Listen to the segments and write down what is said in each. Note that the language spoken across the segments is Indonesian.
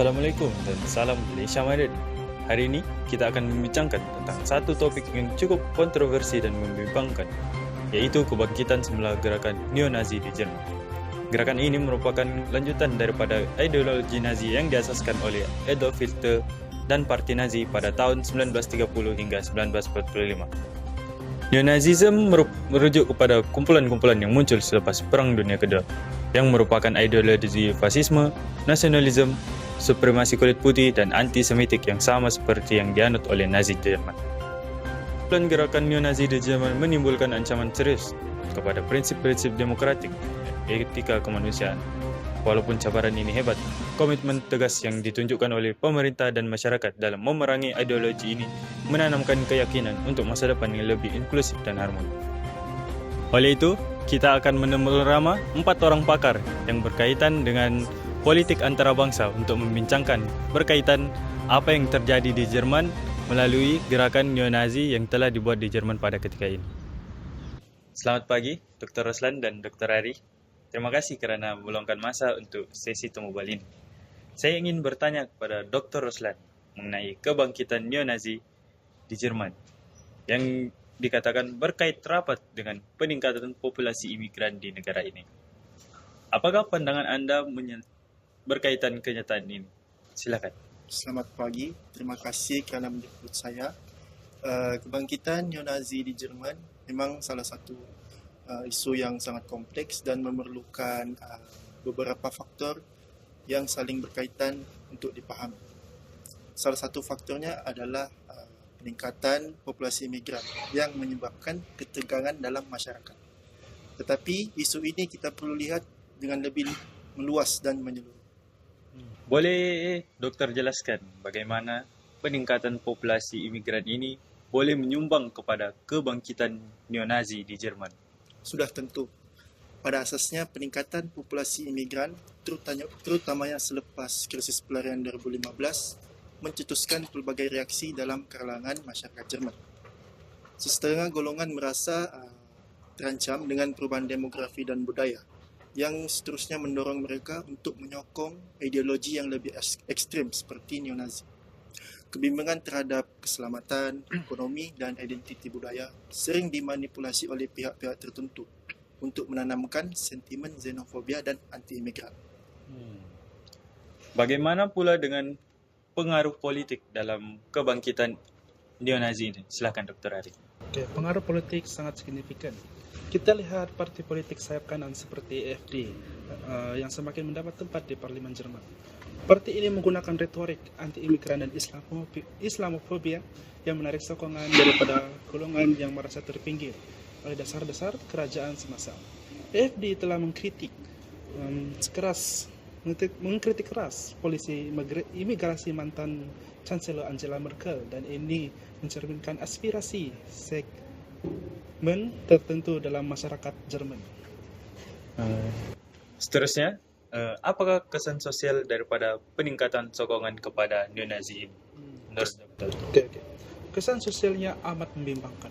Assalamualaikum dan salam Malaysia Madrid. Hari ini kita akan membincangkan tentang satu topik yang cukup kontroversi dan membimbangkan, yaitu kebangkitan semula gerakan neo-Nazi di Jerman. Gerakan ini merupakan lanjutan daripada ideologi Nazi yang diasaskan oleh Adolf Hitler dan Parti Nazi pada tahun 1930 hingga 1945. Neo-Nazism merujuk kepada kumpulan-kumpulan yang muncul selepas Perang Dunia Kedua, yang merupakan ideologi fasisme, nasionalisme, supremasi kulit putih, dan antisemitik yang sama seperti yang dianut oleh Nazi Jerman. Gerakan neo-Nazi di Jerman menimbulkan ancaman serius kepada prinsip-prinsip demokratik dan etika kemanusiaan. Walaupun cabaran ini hebat, komitmen tegas yang ditunjukkan oleh pemerintah dan masyarakat dalam memerangi ideologi ini menanamkan keyakinan untuk masa depan yang lebih inklusif dan harmoni. Oleh itu, kita akan menerima 4 orang pakar yang berkaitan dengan politik antarabangsa untuk membincangkan berkaitan apa yang terjadi di Jerman melalui gerakan neo-Nazi yang telah dibuat di Jerman pada ketika ini. Selamat pagi, Dr. Roslan dan Dr. Ari. Terima kasih kerana meluangkan masa untuk sesi temu bal ini. Saya ingin bertanya kepada Dr. Roslan mengenai kebangkitan neo-Nazi di Jerman yang dikatakan berkait rapat dengan peningkatan populasi imigran di negara ini. Apakah pandangan Anda berkaitan kenyataan ini? Silakan. Selamat pagi, terima kasih kerana menjemput saya. Kebangkitan neo-Nazi di Jerman memang salah satu isu yang sangat kompleks dan memerlukan beberapa faktor yang saling berkaitan untuk dipahami. Salah satu faktornya adalah peningkatan populasi imigran yang menyebabkan ketegangan dalam masyarakat. Tetapi isu ini kita perlu lihat dengan lebih meluas dan menyeluruh. Boleh doktor jelaskan bagaimana peningkatan populasi imigran ini boleh menyumbang kepada kebangkitan neo-Nazi di Jerman? Sudah tentu. Pada asasnya peningkatan populasi imigran, terutamanya selepas krisis pelarian 2015, mencetuskan pelbagai reaksi dalam kalangan masyarakat Jerman. Sesetengah golongan merasa terancam dengan perubahan demografi dan budaya, yang seterusnya mendorong mereka untuk menyokong ideologi yang lebih ekstrim seperti neo-Nazi. Kebimbangan terhadap keselamatan, ekonomi, dan identiti budaya sering dimanipulasi oleh pihak-pihak tertentu untuk menanamkan sentimen xenofobia dan anti-imigran. Bagaimana pula dengan pengaruh politik dalam kebangkitan neo-Nazi ini? Silakan Dr. Ari. Oke, pengaruh politik sangat signifikan. Kita lihat parti politik sayap kanan seperti AfD yang semakin mendapat tempat di Parlemen Jerman. Parti ini menggunakan retorik anti-imigran dan Islamofobia yang menarik sokongan daripada golongan yang merasa terpinggir oleh dasar-dasar kerajaan semasa. AfD telah mengkritik keras polisi imigrasi mantan Chancellor Angela Merkel, dan ini mencerminkan aspirasi segmen tertentu dalam masyarakat Jerman. Seterusnya, apakah kesan sosial daripada peningkatan sokongan kepada neo-Nazi ini? Oke. Kesan sosialnya amat membimbangkan.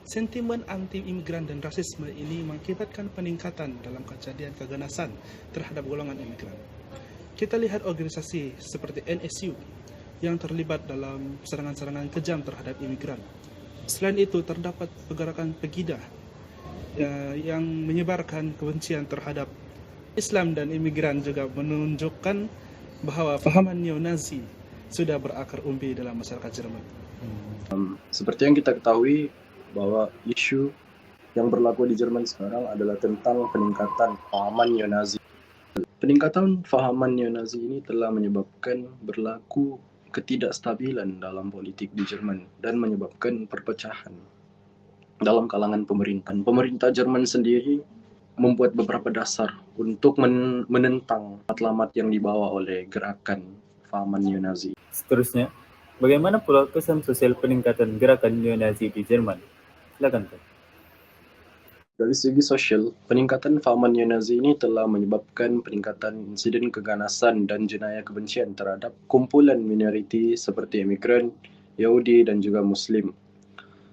Sentimen anti-imigran dan rasisme ini mengakibatkan peningkatan dalam kejadian keganasan terhadap golongan imigran. Kita lihat organisasi seperti NSU yang terlibat dalam serangan-serangan kejam terhadap imigran. Selain itu, terdapat pergerakan Pegida yang menyebarkan kebencian terhadap Islam dan imigran, juga menunjukkan bahawa fahaman neo-Nazi sudah berakar umbi dalam masyarakat Jerman. Seperti yang kita ketahui bahwa isu yang berlaku di Jerman sekarang adalah tentang peningkatan fahaman neo-Nazi. Peningkatan fahaman neo-Nazi ini telah menyebabkan berlaku ketidakstabilan dalam politik di Jerman dan menyebabkan perpecahan dalam kalangan pemerintahan. Pemerintah Jerman sendiri membuat beberapa dasar untuk menentang matlamat yang dibawa oleh gerakan fahaman neo-Nazi. Seterusnya, bagaimana pula kesan sosial peningkatan gerakan neo-Nazi di Jerman? Silakan. Dari segi sosial, peningkatan fahaman neo-Nazi ini telah menyebabkan peningkatan insiden keganasan dan jenayah kebencian terhadap kumpulan minoriti seperti imigran, Yahudi, dan juga Muslim.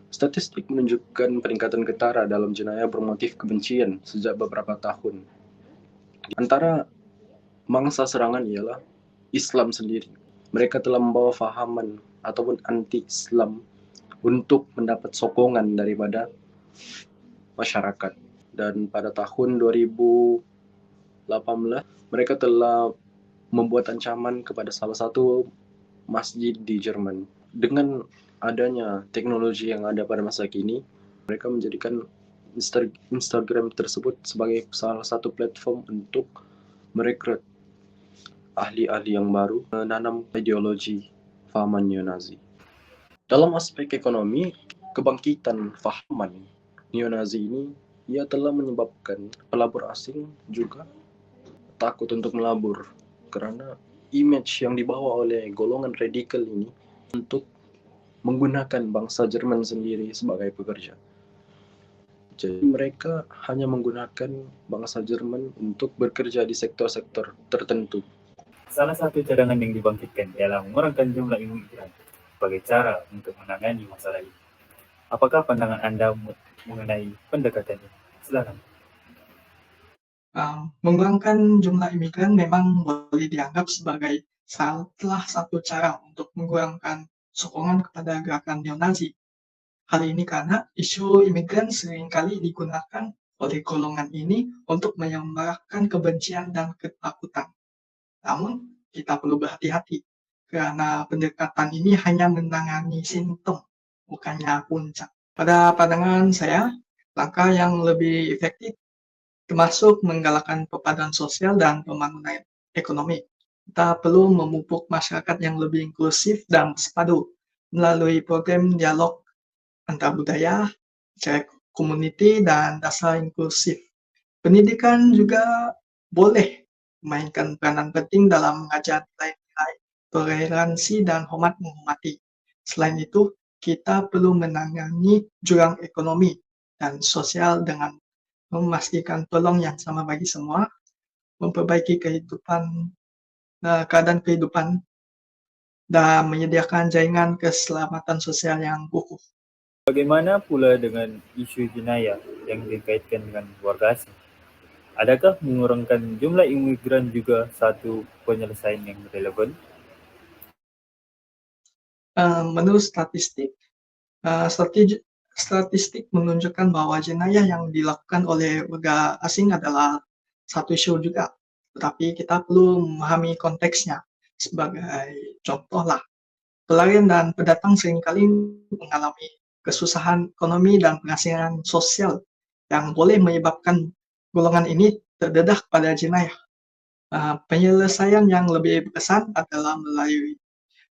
Statistik menunjukkan peningkatan ketara dalam jenayah bermotif kebencian sejak beberapa tahun. Antara mangsa serangan ialah Islam sendiri. Mereka telah membawa fahaman ataupun anti-Islam untuk mendapat sokongan daripada masyarakat. Dan pada tahun 2018, mereka telah membuat ancaman kepada salah satu masjid di Jerman. Dengan adanya teknologi yang ada pada masa kini, mereka menjadikan Instagram tersebut sebagai salah satu platform untuk merekrut ahli-ahli yang baru menanam ideologi fahaman neo-Nazi. Dalam aspek ekonomi, kebangkitan fahaman neo-Nazi ini ia telah menyebabkan pelabur asing juga takut untuk melabur karena image yang dibawa oleh golongan radikal ini untuk menggunakan bangsa Jerman sendiri sebagai pekerja. Jadi mereka hanya menggunakan bangsa Jerman untuk bekerja di sektor-sektor tertentu. Salah satu cadangan yang dibangkitkan ialah mengurangkan jumlah imigran sebagai cara untuk menangani masalah ini. Apakah pandangan Anda mengenai pendekatan ini? Silakan. Mengurangkan jumlah imigran memang boleh dianggap sebagai salah satu cara untuk mengurangkan sokongan kepada gerakan neo-Nazi. Hal ini karena isu imigran seringkali digunakan oleh golongan ini untuk menyembarkan kebencian dan ketakutan. Namun, kita perlu berhati-hati karena pendekatan ini hanya menangani simptom, bukannya puncak. Pada pandangan saya, langkah yang lebih efektif termasuk menggalakkan perpaduan sosial dan pembangunan ekonomi. Kita perlu memupuk masyarakat yang lebih inklusif dan bersepadu melalui program dialog antar budaya, community, dan dasar inklusif. Pendidikan juga boleh memainkan peranan penting dalam mengajar nilai-nilai toleransi dan hormat menghormati. Selain itu, kita perlu menangani jurang ekonomi dan sosial dengan memastikan peluang yang sama bagi semua, memperbaiki keadaan kehidupan, dan menyediakan jaringan keselamatan sosial yang kukuh. Bagaimana pula dengan isu jenayah yang dikaitkan dengan warga asing? Adakah mengurangkan jumlah imigran juga satu penyelesaian yang relevan? Menurut statistik menunjukkan bahwa jenayah yang dilakukan oleh warga asing adalah satu isu juga. Tetapi kita perlu memahami konteksnya. Sebagai contoh lah, pelarian dan pendatang seringkali mengalami kesusahan ekonomi dan penghasilan sosial yang boleh menyebabkan golongan ini terdedah pada jenayah. Penyelesaian yang lebih berkesan adalah melalui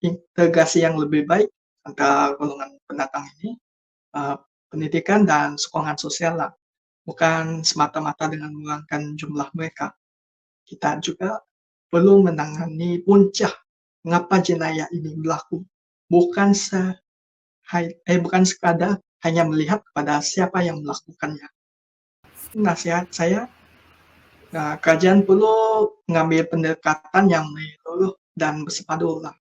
integrasi yang lebih baik antara golongan pendatang ini, pendidikan dan sokongan sosial lah. Bukan semata-mata dengan mengurangkan jumlah mereka. Kita juga perlu menangani puncak mengapa jenayah ini berlaku. Bukan sekadar hanya melihat kepada siapa yang melakukannya. Nasihat saya, kajian perlu mengambil pendekatan yang menyeluruh dan bersepadu lah.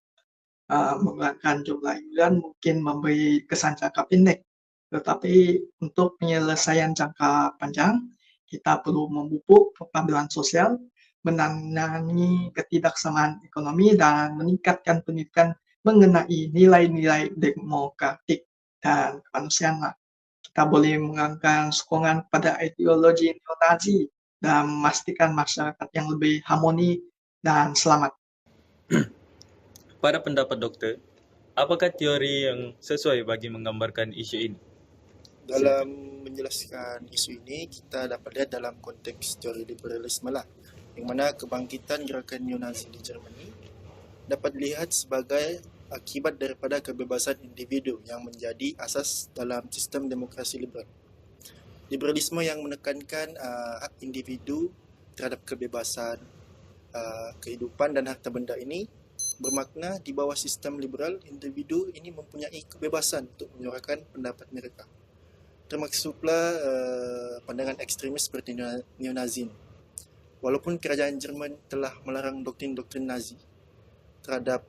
Mengurangkan jumlah imigran mungkin memberi kesan jangka pendek, tetapi untuk penyelesaian jangka panjang, kita perlu memupuk perpaduan sosial, menangani ketidaksamaan ekonomi, dan meningkatkan pendidikan mengenai nilai-nilai demokratik dan kemanusiaan. Kita boleh mengangkat sokongan pada ideologi neo-Nazi dan memastikan masyarakat yang lebih harmoni dan selamat. Pada pendapat dokter, apakah teori yang sesuai bagi menggambarkan isu ini? Dalam menjelaskan isu ini, kita dapat lihat dalam konteks teori liberalisme lah, yang mana kebangkitan gerakan neo-Nazi di Germany dapat dilihat sebagai akibat daripada kebebasan individu yang menjadi asas dalam sistem demokrasi liberal. Liberalisme yang menekankan hak individu terhadap kebebasan kehidupan dan harta benda ini bermakna di bawah sistem liberal, individu ini mempunyai kebebasan untuk menyuarakan pendapat mereka. Termasuklah pandangan ekstremis seperti neo-Nazi. Walaupun kerajaan Jerman telah melarang doktrin-doktrin Nazi terhadap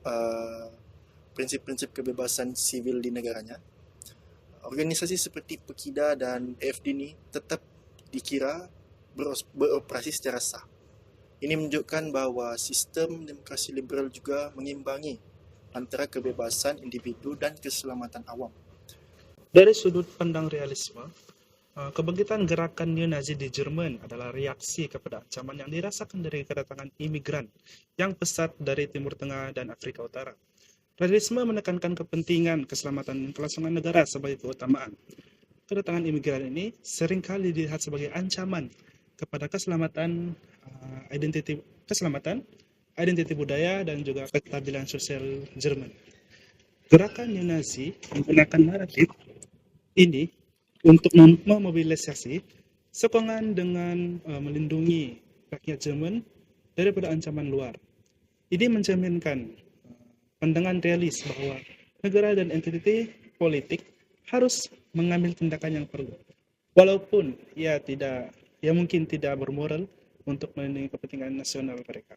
prinsip-prinsip kebebasan sivil di negaranya, organisasi seperti Pekida dan AfD ini tetap dikira beroperasi secara sah. Ini menunjukkan bahwa sistem demokrasi liberal juga mengimbangi antara kebebasan individu dan keselamatan awam. Dari sudut pandang realisme, kebangkitan gerakan neo-Nazi di Jerman adalah reaksi kepada ancaman yang dirasakan dari kedatangan imigran yang pesat dari Timur Tengah dan Afrika Utara. Realisme menekankan kepentingan keselamatan dan kelangsungan negara sebagai keutamaan. Kedatangan imigran ini seringkali dilihat sebagai ancaman kepada keselamatan identiti budaya dan juga kestabilan sosial Jerman. Gerakan neo-Nazi menggunakan naratif ini untuk memobilisasi sokongan dengan melindungi rakyat Jerman daripada ancaman luar. Ini mencerminkan pandangan realis bahwa negara dan entiti politik harus mengambil tindakan yang perlu, walaupun mungkin tidak bermoral untuk melindungi kepentingan nasional mereka.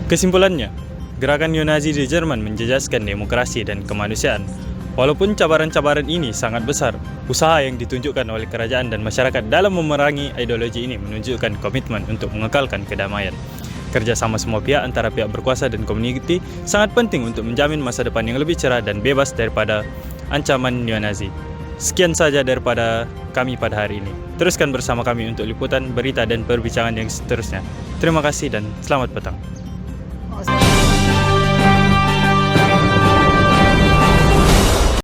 Kesimpulannya, gerakan neo-Nazi di Jerman menjejaskan demokrasi dan kemanusiaan. Walaupun cabaran-cabaran ini sangat besar, usaha yang ditunjukkan oleh kerajaan dan masyarakat dalam memerangi ideologi ini menunjukkan komitmen untuk mengekalkan kedamaian. Kerjasama semua pihak antara pihak berkuasa dan komuniti sangat penting untuk menjamin masa depan yang lebih cerah dan bebas daripada ancaman neo-Nazi. Sekian saja daripada kami pada hari ini. Teruskan bersama kami untuk liputan, berita, dan perbincangan yang seterusnya. Terima kasih dan selamat petang.